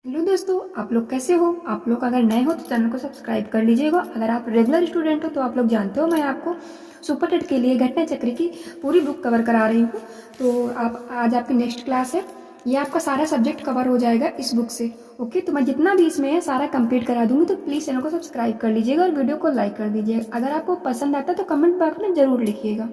Hello दोस्तों, आप लोग कैसे हो। आप लोग अगर नए हो तो चैनल को सब्सक्राइब कर लीजिएगा। अगर आप रेगुलर स्टूडेंट हो तो आप लोग जानते हो मैं आपको सुपर टेट के लिए घटना चक्र की पूरी बुक कवर करा रही हूँ। तो आप आज आपकी नेक्स्ट क्लास है, ये आपका सारा सब्जेक्ट कवर हो जाएगा इस बुक से। ओके, तो मैं जितना भी इसमें है सारा कंप्लीट करा दूंगी, तो प्लीज़ चैनल को सब्सक्राइब कर लीजिएगा और वीडियो को लाइक कर दीजिएगा। अगर आपको पसंद आता है तो कमेंट बॉक्स में ज़रूर लिखिएगा।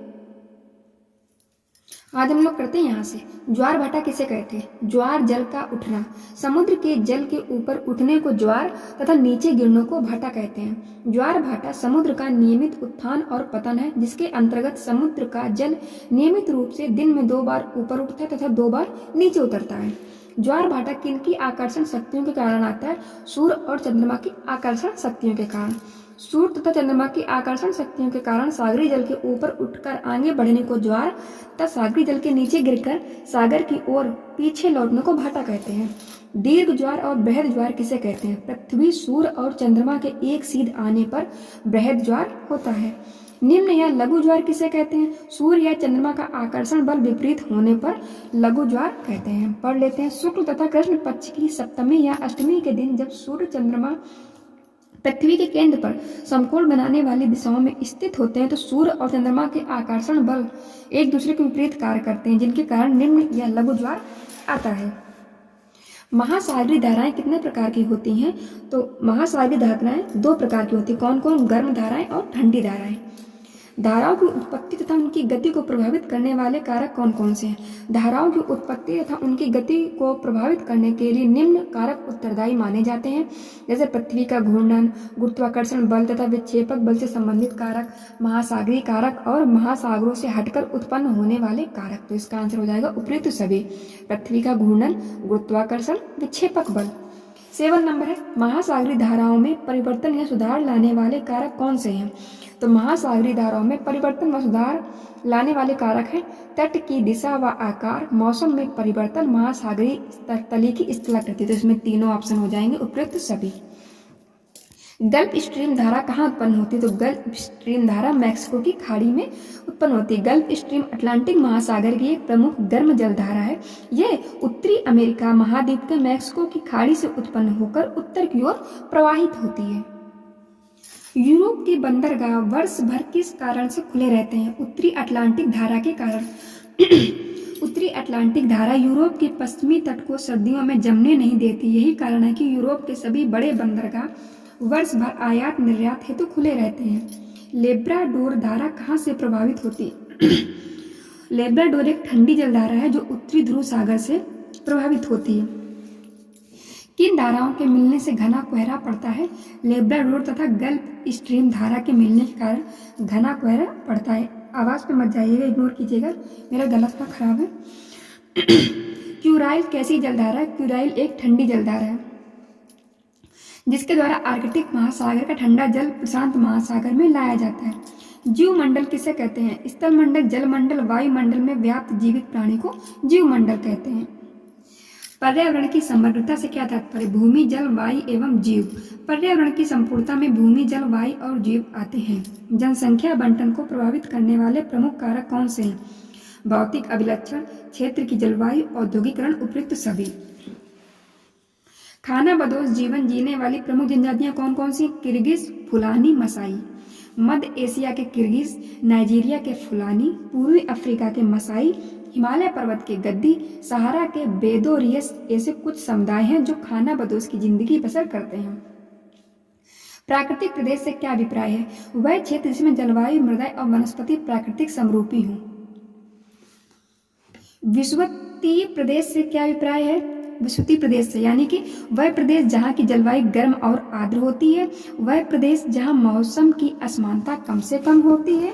आज हम लोग करते हैं यहाँ से, ज्वार भाटा किसे कहते हैं। ज्वार जल का उठना, समुद्र के जल के ऊपर उठने को ज्वार तथा नीचे गिरने को भाटा कहते हैं। ज्वार भाटा समुद्र का नियमित उत्थान और पतन है, जिसके अंतर्गत समुद्र का जल नियमित रूप से दिन में 2 बार ऊपर उठता है तथा 2 बार नीचे उतरता है। ज्वार भाटा किनकी आकर्षण शक्तियों के कारण आता है। सूर्य और चंद्रमा की आकर्षण शक्तियों के कारण। सूर्य तथा चंद्रमा की आकर्षण शक्तियों के कारण सागरी जल के ऊपर उठकर आगे बढ़ने को ज्वार तथा सागरी जल के नीचे गिरकर सागर की ओर पीछे लौटने को भाटा कहते हैं। दीर्घ ज्वार और बृहद ज्वार किसे कहते हैं। पृथ्वी, सूर्य और चंद्रमा के एक सीध आने पर बृहद ज्वार होता है। निम्न या लघु ज्वार किसे कहते हैं। सूर्य या चंद्रमा का आकर्षण बल विपरीत होने पर लघु ज्वार कहते हैं। पढ़ लेते हैं। शुक्ल तथा कृष्ण पक्ष की सप्तमी या अष्टमी के दिन जब सूर्य चंद्रमा पृथ्वी के केंद्र पर समकोण बनाने वाली दिशाओं में स्थित होते हैं तो सूर्य और चंद्रमा के आकर्षण बल एक दूसरे के विपरीत कार्य करते हैं, जिनके कारण निम्न या लघु ज्वार आता है। महासागरीय धाराएं कितने प्रकार की होती हैं। तो महासागरीय धाराएं 2 प्रकार की होती हैं। कौन कौन। गर्म धाराएं और ठंडी धाराएं। धाराओं की उत्पत्ति तथा उनकी गति को प्रभावित करने वाले कारक कौन कौन से हैं। धाराओं की उत्पत्ति तथा उनकी गति को प्रभावित करने के लिए निम्न कारक उत्तरदायी माने जाते हैं, जैसे पृथ्वी का घूर्णन, गुरुत्वाकर्षण बल तथा विक्षेपक बल से संबंधित कारक, महासागरीय कारक और महासागरों से हटकर उत्पन्न होने वाले कारक। तो इसका आंसर हो जाएगा उपयुक्त सभी। पृथ्वी का घूर्णन, गुरुत्वाकर्षण, विक्षेपक बल। 7 नंबर है, महासागरीय धाराओं में परिवर्तन या सुधार लाने वाले कारक कौन से हैं। तो महासागरीय धाराओं में परिवर्तन व सुधार लाने वाले कारक हैं तट की दिशा व आकार, मौसम में परिवर्तन, महासागरीय तली की स्थलाकृति। तो इसमें तीनों ऑप्शन हो जाएंगे उपयुक्त सभी। गल्फ स्ट्रीम धारा कहाँ उत्पन्न होती है। तो गल्फ स्ट्रीम धारा मैक्सिको की खाड़ी में उत्पन्न होती है। गल्फ स्ट्रीम अटलांटिक महासागर की एक प्रमुख गर्म जल धारा है। यह उत्तरी अमेरिका महाद्वीप के मैक्सिको की खाड़ी से उत्पन्न होकर उत्तर की ओर प्रवाहित होती है। यूरोप के बंदरगाह वर्ष भर किस कारण से खुले रहते हैं। उत्तरी अटलांटिक धारा के कारण। उत्तरी अटलांटिक धारा यूरोप के पश्चिमी तट को सर्दियों में जमने नहीं देती। यही कारण है कि यूरोप के सभी बड़े बंदरगाह वर्ष भर आयात निर्यात हेतु खुले रहते हैं। लेब्राडोर धारा कहाँ से प्रभावित होती है। लेब्राडोर एक ठंडी जल धारा है जो उत्तरी ध्रुव सागर से प्रभावित होती है। किन धाराओं के मिलने से घना कोहरा पड़ता है। लेब्राडोर तथा गल्फ स्ट्रीम धारा के मिलने के कारण घना कोहरा पड़ता है। आवाज पे मत जाइएगा, इग्नोर कीजिएगा, मेरा गला थोड़ा खराब है। क्यूराइल कैसी जलधारा है। क्यूराइल एक ठंडी जलधारा है जिसके द्वारा आर्कटिक महासागर का ठंडा जल प्रशांत महासागर में लाया जाता है। जीवमंडल किसे कहते हैं। स्थल मंडल, जल मंडल, वायुमंडल में व्याप्त जीवित प्राणी को जीवमंडल कहते हैं। पर्यावरण की समग्रता से क्या तात्पर्य। भूमि, जल, वायु एवं जीव। पर्यावरण की संपूर्णता में भूमि, जल, वायु और जीव आते हैं। जनसंख्या बंटन को प्रभावित करने वाले प्रमुख कारक कौन से हैं। भौतिक अभिलक्षण, क्षेत्र की जलवायु, औद्योगिकरण, उपयुक्त सभी। खानाबदोश जीवन जीने वाली प्रमुख जनजातियां कौन कौन सी। किर्गिज, फुलानी, मसाई। मध्य एशिया के किर्गिज, नाइजीरिया के फुलानी, पूर्वी अफ्रीका के मसाई, हिमालय पर्वत के गद्दी, सहारा के बेदोरियस ऐसे कुछ समुदाय हैं जो खानाबदोश की जिंदगी बसर करते हैं। प्राकृतिक प्रदेश से क्या अभिप्राय है। वह क्षेत्र जिसमें जलवायु, मृदा और वनस्पति प्राकृतिक समरूपी हो। विषुवतीय प्रदेश से क्या अभिप्राय है। विषुवतीय प्रदेश से यानी कि वह प्रदेश जहाँ की जलवायु गर्म और आर्द्र होती है। वह प्रदेश जहाँ मौसम की असमानता कम से कम होती है।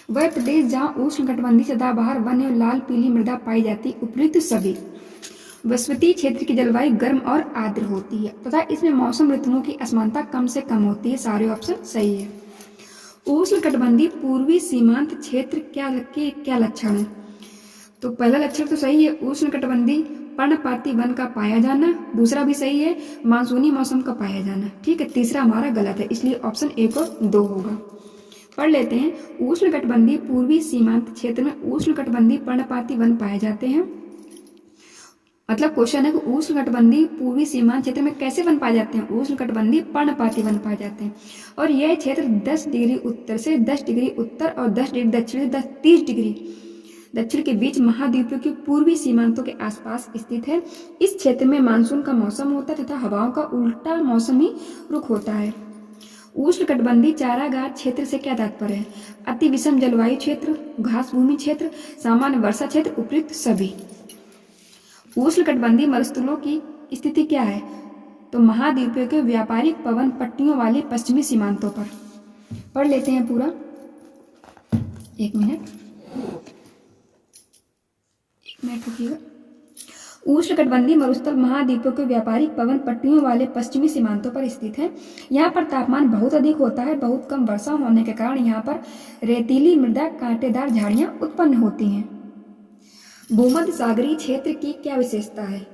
वह प्रदेश जहाँ उष्णकटिबंधीय सदाबहार वन एवं लाल पीली मृदा पाई जाती। उपयुक्त सभी। विषुवतीय क्षेत्र की जलवायु गर्म और आर्द्र होती है तथा इसमें मौसम ऋतुओं की असमानता कम से कम होती है। सारे ऑप्शन सही है। उष्णकटिबंधीय पूर्वी सीमांत क्षेत्र क्या लक्षण है। तो पहला लक्षण तो सही है, उष्णकटिबंधीय पर्णपाती वन का पाया जाना। दूसरा भी सही है, मानसूनी मौसम का पाया जाना। ठीक है, तीसरा हमारा गलत है, इसलिए ऑप्शन 1 और 2 होगा। पढ़ लेते हैं। उष्णकटिबंधीय पूर्वी सीमांत क्षेत्र में उष्णकटिबंधीय पर्णपाती वन पाए जाते हैं। मतलब क्वेश्चन है कि उष्णकटिबंधीय पूर्वी सीमांत क्षेत्र में कैसे वन पाए जाते हैं? उष्णकटिबंधीय पर्णपाती वन पाए जाते हैं और यह क्षेत्र 10 डिग्री उत्तर से 10 डिग्री उत्तर और 10 डिग्री दक्षिण से 30 डिग्री दक्षिण के बीच महाद्वीपों के पूर्वी सीमांतों के आसपास स्थित है। इस क्षेत्र में मानसून का मौसम होता है तथा हवाओं का उल्टा मौसमी रुख होता है। उष्णकटिबंधीय चारागाह क्षेत्र से क्या तात्पर्य है? अति विषम जलवायु क्षेत्र, घास भूमि क्षेत्र, सामान्य वर्षा क्षेत्र, उपयुक्त सभी। उष्णकटिबंधीय मरुस्थलों की स्थिति क्या है? तो महाद्वीपों के व्यापारिक पवन पट्टियों वाले पश्चिमी सीमांतों पर। पढ़ लेते हैं पूरा, एक मिनट रुकिएगा। उष्णकटिबंधीय मरुस्थल महाद्वीपों के व्यापारिक पवन पट्टियों वाले पश्चिमी सीमांतों पर स्थित है। यहाँ पर तापमान बहुत अधिक होता है। बहुत कम वर्षा होने के कारण यहाँ पर रेतीली मृदा, कांटेदार झाड़ियाँ उत्पन्न होती हैं। भूमध्य सागरीय क्षेत्र की क्या विशेषता है?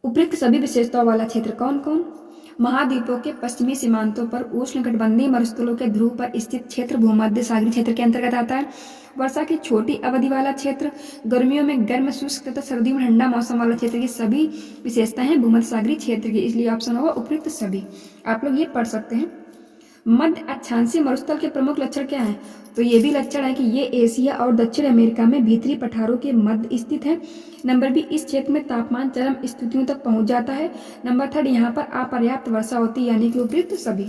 उपयुक्त सभी विशेषताओं वाला क्षेत्र कौन कौन? महाद्वीपों के पश्चिमी सीमांतों पर उष्णकटिबंधीय मरुस्थलों के ध्रुव पर स्थित क्षेत्र भूमध्य सागरीय क्षेत्र के अंतर्गत आता है। वर्षा की छोटी अवधि वाला क्षेत्र, गर्मियों में गर्म शुष्क तथा सर्दियों में ठंडा मौसम वाला क्षेत्र की सभी विशेषताएं हैं भूमध्य सागरीय क्षेत्र की, इसलिए ऑप्शन होगा उपयुक्त सभी। आप लोग ये पढ़ सकते हैं। मध्य अक्षांशीय मरुस्थल के प्रमुख लक्षण क्या हैं? तो ये भी लक्षण है कि ये एशिया और दक्षिण अमेरिका में भीतरी पठारों के मध्य स्थित है। नंबर बी, इस क्षेत्र में तापमान चरम स्थितियों तक पहुंच जाता है। नंबर थर्ड, यहाँ पर अपर्याप्त वर्षा होती है, यानी कि उपयुक्त सभी।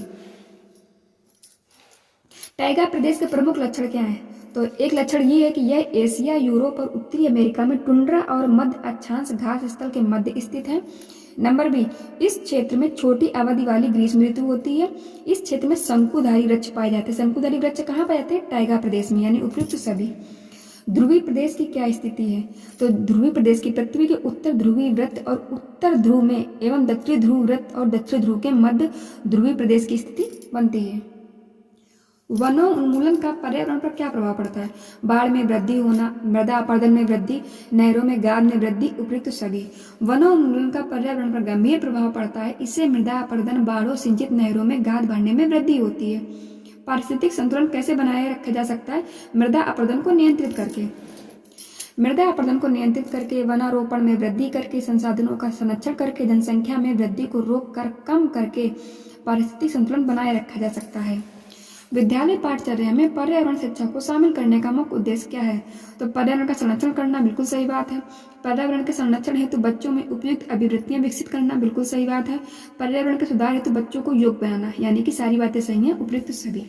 टाइगा प्रदेश के प्रमुख लक्षण क्या हैं? तो एक लक्षण ये है कि यह एशिया, यूरोप और उत्तरी अमेरिका में टुंड्रा और मध्य अक्षांश घास स्थल के मध्य स्थित है। नंबर बी, इस क्षेत्र में छोटी अवधि वाली ग्रीष्म ऋतु होती है। इस क्षेत्र में शंकुधारी वृक्ष पाए जाते हैं। शंकुधारी वृक्ष कहाँ पाए जाते हैं? टाइगा प्रदेश में, यानी उपयुक्त सभी। ध्रुवीय प्रदेश की क्या स्थिति है? तो ध्रुवीय प्रदेश की पृथ्वी के उत्तर ध्रुवीय वृत्त और उत्तर ध्रुव में एवं दक्षिणी ध्रुव वृत्त और दक्षिण ध्रुव के मध्य ध्रुवीय प्रदेश की स्थिति बनती है। वनों उन्मूलन का पर्यावरण पर क्या प्रभाव पड़ता है? बाढ़ में वृद्धि होना, मृदा अपरदन में वृद्धि, नहरों में गाद में वृद्धि, उपयुक्त सभी। वनों उन्मूलन का पर्यावरण पर गंभीर प्रभाव पड़ता है। इससे मृदा अपरदन, बाढ़ों, सिंचित नहरों में गाद भरने में वृद्धि होती है। पारिस्थितिक संतुलन कैसे बनाए रखा जा सकता है? मृदा अपरदन को नियंत्रित करके। मृदा अपरदन को नियंत्रित करके, वनारोपण में वृद्धि करके, संसाधनों का संरक्षण करके, जनसंख्या में वृद्धि को रोक कर कम करके पारिस्थितिक संतुलन बनाए रखा जा सकता है। विद्यालय पाठचर्या में पर्यावरण शिक्षा को शामिल करने का मुख्य उद्देश्य क्या है? तो पर्यावरण का संरक्षण करना, बिल्कुल सही बात है। पर्यावरण के संरक्षण हेतु बच्चों में उपयुक्त अभिवृत्तियां विकसित करना, बिल्कुल सही बात है। पर्यावरण के सुधार हेतु बच्चों को योग्य बनाना, यानी कि सारी बातें सही हैं, उपयुक्त सभी।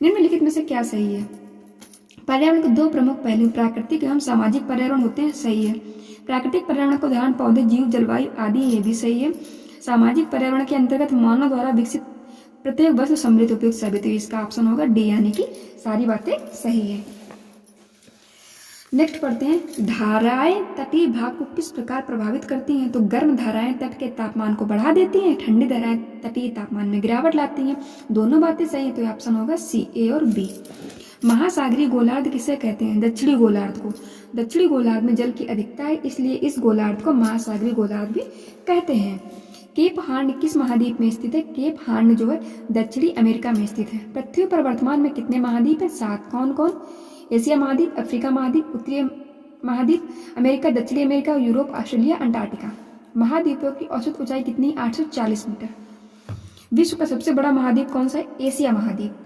निम्नलिखित में से क्या सही है? पर्यावरण के दो प्रमुख पहलू प्राकृतिक एवं सामाजिक पर्यावरण होते हैं, सही है। प्राकृतिक पर्यावरण का उदाहरण पौधे, जीव, जलवायु आदि, ये भी सही है। सामाजिक पर्यावरण के अंतर्गत मानव द्वारा विकसित प्रत्येक वस्तु सम्मिलित उपयुक्त सभी, तो इसका ऑप्शन होगा डी, यानी कि सारी बातें सही है। नेक्स्ट पढ़ते हैं, धाराएं तटीय भाग को किस प्रकार प्रभावित करती हैं? तो गर्म धाराएं तट के तापमान को बढ़ा देती हैं, ठंडी धाराएं तटीय तापमान में गिरावट लाती हैं। दोनों बातें सही है, तो ऑप्शन होगा सी, ए और बी। महासागरीय गोलार्ध किसे कहते हैं? दक्षिणी गोलार्ध को। दक्षिणी गोलार्ध में जल की अधिकता है, इसलिए इस गोलार्ध को महासागरीय गोलार्ध भी कहते हैं। केप हार्न किस महाद्वीप में स्थित है? केप हार्न जो है दक्षिणी अमेरिका में स्थित है। पृथ्वी पर वर्तमान में कितने महाद्वीप हैं? 7। कौन कौन? एशिया महाद्वीप, अफ्रीका महाद्वीप, उत्तरी महाद्वीप, अमेरिका, दक्षिणी अमेरिका, यूरोप, ऑस्ट्रेलिया, अंटार्कटिका। महाद्वीपों की औसत ऊंचाई कितनी? 840 मीटर। विश्व का सबसे बड़ा महाद्वीप कौन सा है? एशिया महाद्वीप।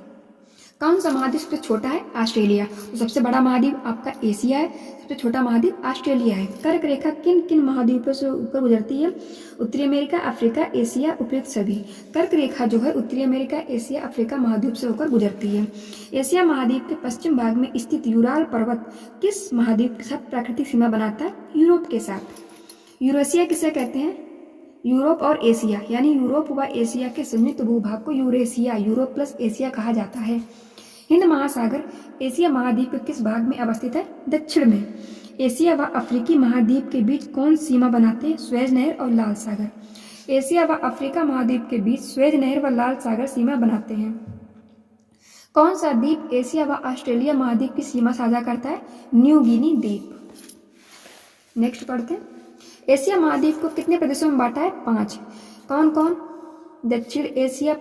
कौन सा महाद्वीप सबसे छोटा है? ऑस्ट्रेलिया। तो सबसे बड़ा महाद्वीप आपका एशिया है, सबसे छोटा महाद्वीप ऑस्ट्रेलिया है। कर्क रेखा किन किन महाद्वीपों से ऊपर गुजरती है? उत्तरी अमेरिका, अफ्रीका, एशिया, उपयुक्त सभी। कर्क रेखा जो है उत्तरी अमेरिका, एशिया, अफ्रीका महाद्वीप से होकर गुजरती है। एशिया महाद्वीप के पश्चिम भाग में स्थित यूराल पर्वत किस महाद्वीप के साथ प्राकृतिक सीमा बनाता है? यूरोप के साथ। यूरेशिया किसे कहते हैं? यूरोप और एशिया, यानी यूरोप व एशिया के संयुक्त भूभाग को यूरेशिया, यूरोप प्लस एशिया कहा जाता है। हिंद महासागर एशिया महाद्वीप के किस भाग में अवस्थित है? दक्षिण में। एशिया व अफ्रीकी महाद्वीप के बीच कौन सीमा बनाते हैं? स्वेज नहर और लाल सागर। एशिया व अफ्रीका महाद्वीप के बीच स्वेज नहर व लाल सागर सीमा बनाते हैं। कौन सा द्वीप एशिया व ऑस्ट्रेलिया महाद्वीप की सीमा साझा करता है? न्यू गिनी द्वीप। नेक्स्ट पढ़ते हैं, एशिया महाद्वीप को कितने प्रदेशों में बांटा है? 5। कौन कौन? दक्षिण एशिया,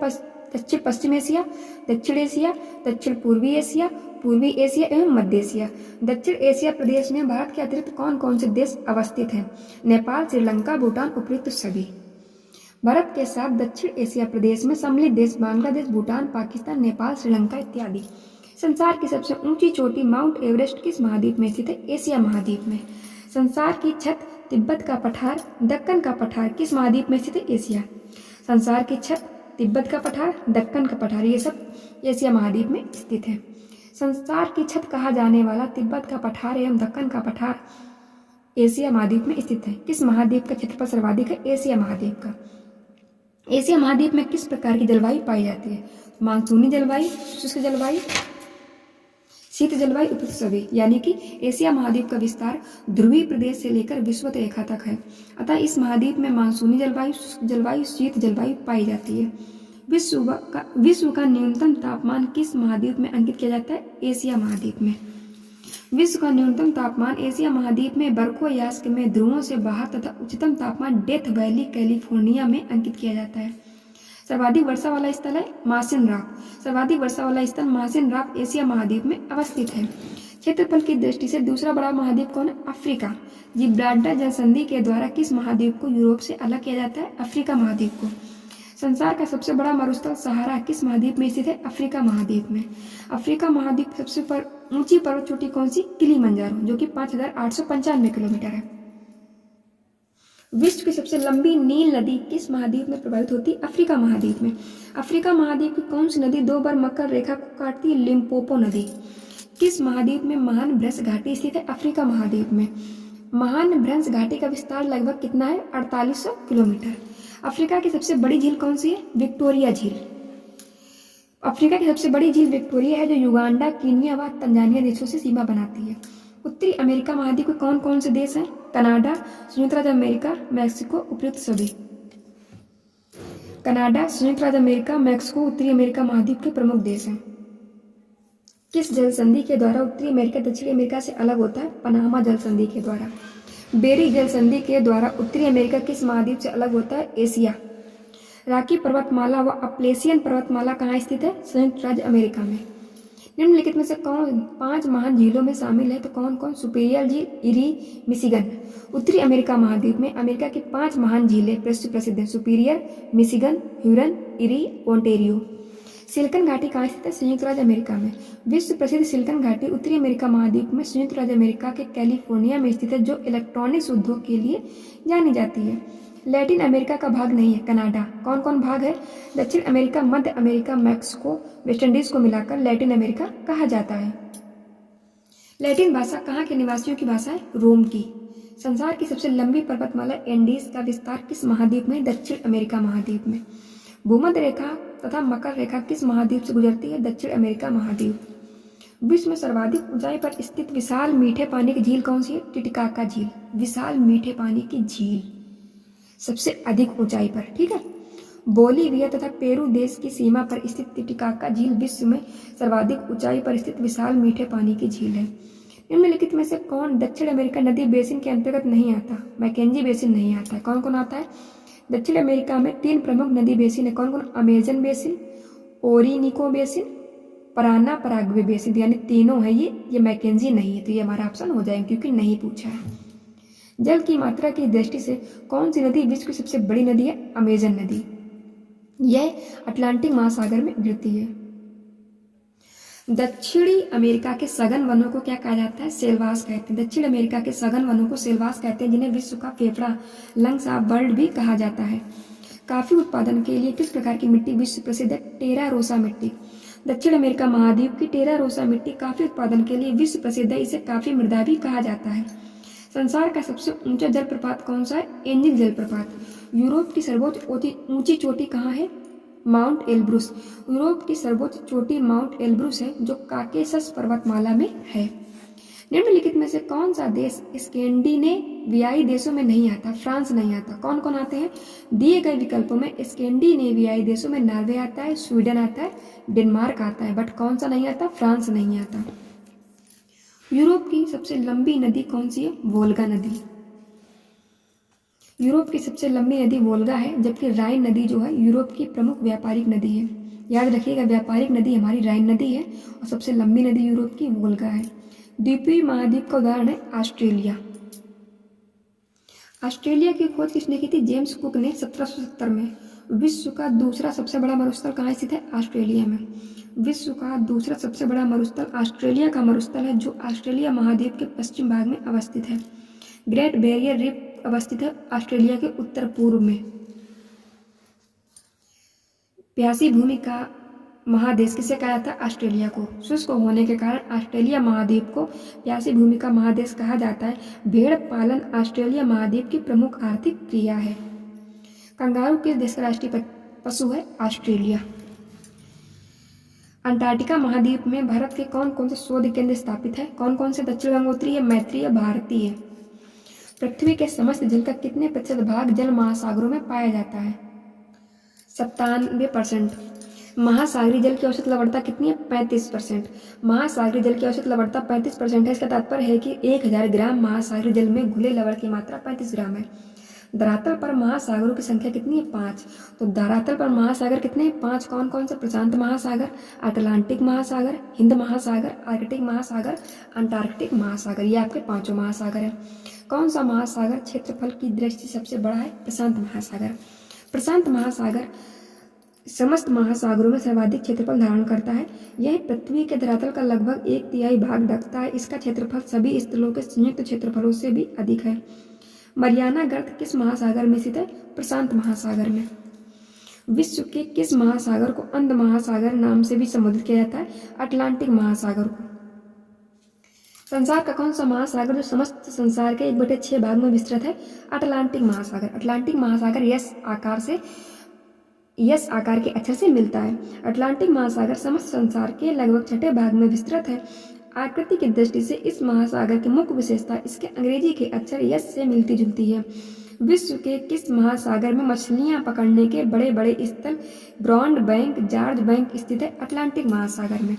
दक्षिण पश्चिम एशिया, दक्षिण एशिया, दक्षिण पूर्वी एशिया, पूर्वी एशिया एवं मध्य एशिया। दक्षिण एशिया प्रदेश में भारत के अतिरिक्त कौन कौन से देश अवस्थित हैं? नेपाल, श्रीलंका, भूटान, उपयुक्त सभी। भारत के साथ दक्षिण एशिया प्रदेश में सम्मिलित देश बांग्लादेश, भूटान, पाकिस्तान, नेपाल, श्रीलंका इत्यादि। संसार की सबसे ऊंची चोटी माउंट एवरेस्ट किस महाद्वीप में स्थित है? एशिया महाद्वीप में। संसार की छत, तिब्बत का पठार, दक्कन का पठार किस महाद्वीप में स्थित है? एशिया। संसार की छत, तिब्बत का पठार, दक्कन का पठार ये सब एशिया महाद्वीप में स्थित है। संसार की छत कहा जाने वाला तिब्बत का पठार एवं दक्कन का पठार एशिया महाद्वीप में स्थित है। किस महाद्वीप का क्षेत्रफल सर्वाधिक है? एशिया महाद्वीप का। एशिया महाद्वीप में किस प्रकार की जलवायु पाई जाती है? मानसूनी जलवायु, शुष्क जलवायु, शीत जलवायु, उपयुक्त सभी। यानी कि एशिया महाद्वीप का विस्तार ध्रुवीय प्रदेश से लेकर विषुवत रेखा तक है। अतः इस महाद्वीप में मानसूनी जलवायु, शुष्क जलवायु, शीत जलवायु पाई जाती है। विश्व का न्यूनतम तापमान किस महाद्वीप में अंकित किया जाता है? एशिया महाद्वीप में। विश्व का न्यूनतम तापमान एशिया महाद्वीप में बर्फोयास्क में ध्रुवों से बाहर तथा उच्चतम तापमान डेथ वैली कैलिफोर्निया में अंकित किया जाता है। सर्वाधिक वर्षा वाला स्थल है मासिन रॉक। सर्वाधिक वर्षा वाला स्थल मासिन रॉक एशिया महाद्वीप में अवस्थित है। क्षेत्रफल की दृष्टि से दूसरा बड़ा महाद्वीप कौन है? अफ्रीका। जिब्राल्टर जल संधि के द्वारा किस महाद्वीप को यूरोप से अलग किया जाता है? अफ्रीका महाद्वीप को। संसार का सबसे बड़ा मरुस्थल सहारा किस महाद्वीप में स्थित है? अफ्रीका महाद्वीप में। अफ्रीका महाद्वीप की सबसे ऊंची पर्वत चोटी कौन सी? किलिमंजारो, जो कि 5895 किलोमीटर है। विश्व की सबसे लंबी नील नदी किस महाद्वीप में प्रवाहित होती है? अफ्रीका महाद्वीप में। अफ्रीका महाद्वीप की कौन सी नदी 2 बार मकर रेखा को काटती है? लिम्पोपो नदी। किस महाद्वीप में महान भ्रंश घाटी स्थित है? अफ्रीका महाद्वीप में। महान भ्रंश घाटी का विस्तार लगभग कितना है? 4800 किलोमीटर। अफ्रीका की सबसे बड़ी झील कौन सी है? विक्टोरिया झील। अफ्रीका की सबसे बड़ी झील विक्टोरिया है, जो युगांडा, कीनिया व तंजानिया देशों से सीमा बनाती है। उत्तरी अमेरिका महाद्वीप के कौन कौन से देश हैं? कनाडा, संयुक्त राज्य अमेरिका, मैक्सिको, उपयुक्त सभी। कनाडा, संयुक्त राज्य अमेरिका, मैक्सिको उत्तरी अमेरिका महाद्वीप के प्रमुख देश हैं। किस जल संधि के द्वारा उत्तरी अमेरिका दक्षिणी अमेरिका से अलग होता है? पनामा जल संधि के द्वारा। बेरी जल संधि के द्वारा उत्तरी अमेरिका किस महाद्वीप से अलग होता है? एशिया। रॉकी पर्वतमाला व अपलेशियन पर्वतमाला कहाँ स्थित है? संयुक्त राज्य अमेरिका में। निम्नलिखित में से कौन 5 महान झीलों में शामिल है? तो कौन कौन? सुपीरियर झील, इरी, मिशिगन। उत्तरी अमेरिका महाद्वीप में अमेरिका की 5 महान झीलें प्रसिद्ध हैं: superior, Michigan, Hurun, eri, Ontario. Silicon घाटी कहाँ स्थित है? संयुक्त राज्य अमेरिका में। विश्व प्रसिद्ध सिलिकन घाटी उत्तरी अमेरिका महाद्वीप में संयुक्त राज्य अमेरिका के कैलिफोर्निया में स्थित है, जो इलेक्ट्रॉनिक्स उद्योग के लिए जानी जाती है। लैटिन अमेरिका का भाग नहीं है कनाडा। कौन कौन भाग है? दक्षिण अमेरिका, मध्य अमेरिका, मैक्सिको, वेस्ट इंडीज को मिलाकर लैटिन अमेरिका कहा जाता है। लैटिन भाषा कहाँ के निवासियों की भाषा है? रोम की। संसार की सबसे लंबी पर्वतमाला एंडीज का विस्तार किस महाद्वीप में? दक्षिण अमेरिका महाद्वीप में। भूमध्य रेखा तथा मकर रेखा किस महाद्वीप से गुजरती है? दक्षिण अमेरिका महाद्वीप। विश्व में सर्वाधिक ऊंचाई पर स्थित विशाल मीठे पानी की झील कौन सी है? टिटिकाका झील। विशाल मीठे पानी की झील सबसे अधिक ऊंचाई पर, ठीक है। बोलीविया तथा पेरू देश की सीमा पर स्थित टिटिकाका झील विश्व में सर्वाधिक ऊंचाई पर स्थित विशाल मीठे पानी की झील है। निम्नलिखित में से कौन दक्षिण अमेरिका नदी बेसिन के अंतर्गत नहीं आता? मैकेंजी बेसिन नहीं आता है। कौन कौन आता है? दक्षिण अमेरिका में 3 प्रमुख नदी बेसिन है। कौन कौन? Amazon basin, Orinoco basin, Parana Paraguay basin. यानी तीनों है ये मैकेंजी नहीं है, तो ये हमारा ऑप्शन हो जाएगा क्योंकि नहीं पूछा है। जल की मात्रा की दृष्टि से कौन सी नदी विश्व की सबसे बड़ी नदी है? अमेजन नदी। यह अटलांटिक महासागर में गिरती है। दक्षिणी अमेरिका के सघन वनों को क्या कहा जाता है? सेलवास कहते हैं। दक्षिण अमेरिका के सघन वनों को सेलवास कहते हैं, जिन्हें विश्व का फेफड़ा, लंग्स ऑफ वर्ल्ड भी कहा जाता है। काफी उत्पादन के लिए किस प्रकार की मिट्टी विश्व प्रसिद्ध है? टेरा रोसा मिट्टी। दक्षिण अमेरिका महाद्वीप की टेरा रोसा मिट्टी काफी उत्पादन के लिए विश्व प्रसिद्ध है। इसे काफी मृदा भी कहा जाता है। संसार का सबसे ऊंचा जलप्रपात कौन सा है? एंजिल जलप्रपात। यूरोप की सर्वोच्च ऊंची चोटी कहाँ है? Mount Elbrus. यूरोप की सर्वोच्च चोटी माउंट एल्ब्रुस है, जो काकेशस पर्वतमाला में है। निम्नलिखित में से कौन सा देश स्कैंडिनेवियाई देशों में नहीं आता? फ्रांस नहीं आता। कौन कौन आते हैं? दिए गए विकल्पों में स्कैंडिनेवियाई देशों में नॉर्वे आता है, स्वीडन आता है, डेनमार्क आता है, बट कौन सा नहीं आता? फ्रांस नहीं आता। यूरोप की सबसे लंबी नदी कौन सी है? वोल्गा नदी। यूरोप की सबसे लंबी नदी वोल्गा है, जबकि राइन नदी जो है यूरोप की प्रमुख व्यापारिक नदी है। याद रखिएगा, व्यापारिक नदी हमारी राइन नदी है और सबसे लंबी नदी यूरोप की वोल्गा है। द्वीपीय महाद्वीप का उदाहरण है ऑस्ट्रेलिया। ऑस्ट्रेलिया की खोज किसने की थी? जेम्स कुक ने 1770 में। विश्व का दूसरा सबसे बड़ा मरुस्थल कहाँ स्थित है? ऑस्ट्रेलिया में। विश्व का दूसरा सबसे बड़ा मरुस्थल ऑस्ट्रेलिया का मरुस्थल है, जो ऑस्ट्रेलिया महाद्वीप के पश्चिम भाग में अवस्थित है। ग्रेट बैरियर रीफ अवस्थित है ऑस्ट्रेलिया के उत्तर पूर्व में। प्यासी भूमि का महादेश किसे कहा जाता है? ऑस्ट्रेलिया को। शुष्क होने के कारण ऑस्ट्रेलिया महाद्वीप को प्यासी भूमि का महादेश कहा जाता है। भेड़ पालन ऑस्ट्रेलिया महाद्वीप की प्रमुख आर्थिक क्रिया है। कंगारू किस देश का राष्ट्रीय पशु है? ऑस्ट्रेलिया। अंटार्कटिका महाद्वीप में भारत के कौन कौन से शोध केंद्र स्थापित है? कौन कौन से? दक्षिण गंगोत्रीय, मैत्रीय, भारतीय। पृथ्वी के समस्त जल का कितने प्रतिशत भाग जल महासागरों में पाया जाता है? 97%। महासागरीय जल की औसत लवणता कितनी है? 35%। महासागरीय जल की औसत लवणता 35% है। इसका तात्पर्य है कि 1000 ग्राम महासागरीय जल में घुले लवण की मात्रा 35 ग्राम है। धरातल पर महासागरों की संख्या कितनी है? 5। तो धरातल पर महासागर कितने हैं? 5। कौन कौन से? प्रशांत महासागर, अटलांटिक महासागर, हिंद महासागर, आर्कटिक महासागर, अंटार्कटिक महासागर। ये आपके 5 महासागर हैं। कौन सा महासागर क्षेत्रफल की दृष्टि से सबसे बड़ा है? प्रशांत महासागर। प्रशांत महासागर समस्त महासागरों में सर्वाधिक क्षेत्रफल धारण करता है। यह पृथ्वी के धरातल का लगभग 1/3 भाग ढकता है। इसका क्षेत्रफल सभी स्थलों के संयुक्त क्षेत्रफलों से भी अधिक है। मरियाना गर्त किस महासागर में स्थित है? प्रशांत महासागर में। विश्व के किस महासागर को अंध महासागर नाम से भी संबोधित किया जाता है? अटलांटिक महासागर को। संसार का कौन सा महासागर जो समस्त संसार के 1/6 भाग में विस्तृत है? अटलांटिक महासागर। अटलांटिक महासागर यस आकार के अक्षर से मिलता है। अटलांटिक महासागर समस्त संसार के लगभग 6ठे भाग में विस्तृत है। आकृति की दृष्टि से इस महासागर की मुख्य विशेषता इसके अंग्रेजी के अक्षर यस से मिलती जुलती है। विश्व के किस महासागर में मछलियां पकड़ने के बड़े बड़े स्थल ब्रॉड बैंक, जॉर्ज बैंक स्थित है? अटलांटिक महासागर में।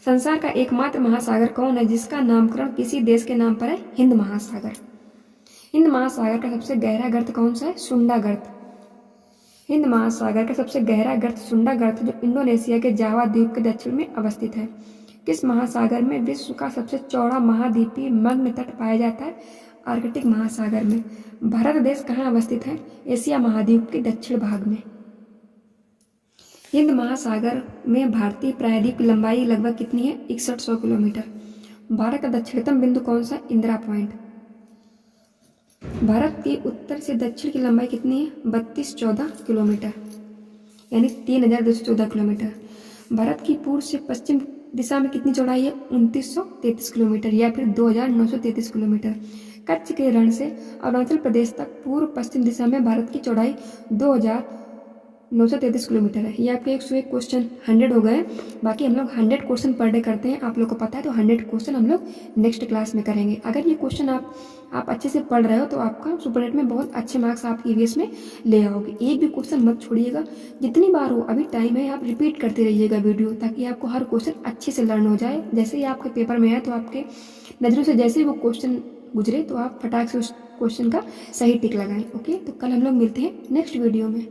संसार का एकमात्र महासागर कौन है जिसका नामकरण किसी देश के नाम पर है? हिंद महासागर। हिंद महासागर का सबसे गहरा गर्त कौन सा है? सुंडा गर्त। हिंद महासागर का सबसे गहरा गर्त सुंडा गर्त जो इंडोनेशिया के जावा द्वीप के दक्षिण में अवस्थित है। किस महासागर में विश्व का सबसे चौड़ा महाद्वीपीय मग्न तट पाया जाता है? आर्कटिक महासागर में। भारत देश कहाँ अवस्थित है? एशिया महाद्वीप के दक्षिण भाग में। हिंद महासागर में भारतीय प्रायद्वीप की लंबाई लगभग कितनी है? 6100 किलोमीटर। भारत का दक्षिणतम बिंदु कौन सा? इंदिरा पॉइंट। भारत के उत्तर से दक्षिण की लंबाई कितनी है? 3214 किलोमीटर, यानी 3214 किलोमीटर। भारत की पूर्व से पश्चिम दिशा में कितनी चौड़ाई है? 2933 किलोमीटर या फिर 2933 किलोमीटर। कच्छ के रण से अरुणाचल प्रदेश तक पूर्व पश्चिम दिशा में भारत की चौड़ाई 2933 किलोमीटर है। ये आपके 101 क्वेश्चन 100 हो गए। बाकी हम लोग 100 क्वेश्चन पर डे करते हैं, आप लोग को पता है। तो 100 क्वेश्चन हम लोग नेक्स्ट क्लास में करेंगे। अगर ये क्वेश्चन आप अच्छे से पढ़ रहे हो तो आपका सुपरनेट में बहुत अच्छे मार्क्स आप ईवीएस में ले आओगे। एक भी क्वेश्चन मत छोड़िएगा, जितनी बार हो, अभी टाइम है, आप रिपीट करते रहिएगा वीडियो, ताकि आपको हर क्वेश्चन अच्छे से लर्न हो जाए। जैसे ही आपके पेपर में है तो आपके नज़रों से जैसे ही वो क्वेश्चन गुजरे तो आप फटाक से उस क्वेश्चन का सही टिक लगाएं। ओके, तो कल हम लोग मिलते हैं नेक्स्ट वीडियो में।